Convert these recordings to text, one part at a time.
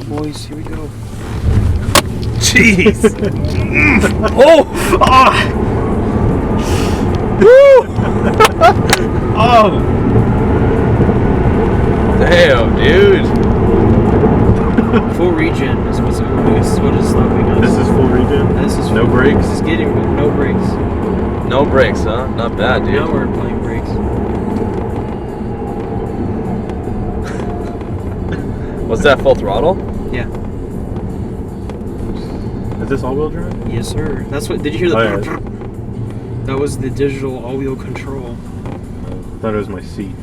boys. Here we go. Jeez. Oh. Ah. Woo. Oh. Damn, dude. Full regen is what is stopping us. This is full regen? This is no brakes? This is getting no brakes. No brakes, huh? Not bad, dude. Now we're playing brakes. Was that full throttle? Yeah. Is this all-wheel drive? Yes, sir. That's what. Did you hear the? Oh, yeah. That was the digital all-wheel control. I thought it was my seat.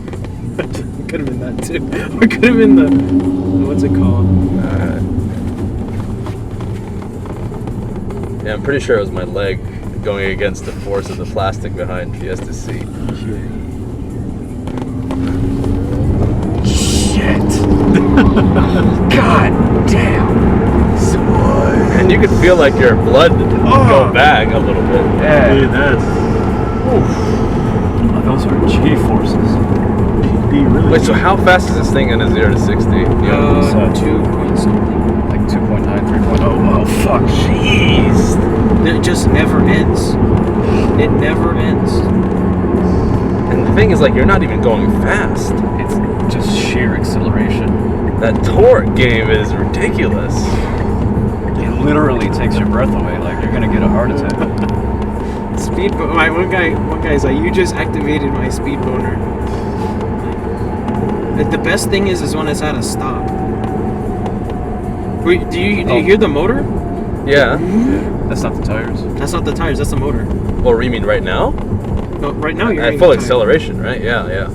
Could have been that too. Or could have been the what's it called? Yeah, I'm pretty sure it was my leg going against the force of the plastic behind Fiesta's seat. Shit! God damn! And you could feel like your blood go back a little bit. Yeah. Dude, that's... Oh, those are G-forces. Really? Wait, so how fast is this thing in a 0 to 60? 2 point something. Like 2.9, 3.0. Oh, fuck. Jeez. It just never ends. It never ends. And the thing is, like, you're not even going fast. It's just sheer acceleration. That torque game is ridiculous. It literally takes your breath away. Like you're gonna get a heart attack. Speed. One guy's like, you just activated my speed boner. The best thing is when it's at a stop. Wait, do you hear the motor? Yeah. That's not the tires. That's not the tires. That's the motor. Well, you mean right now? No, right now you're At hearing full the tires. acceleration, right? Yeah, yeah.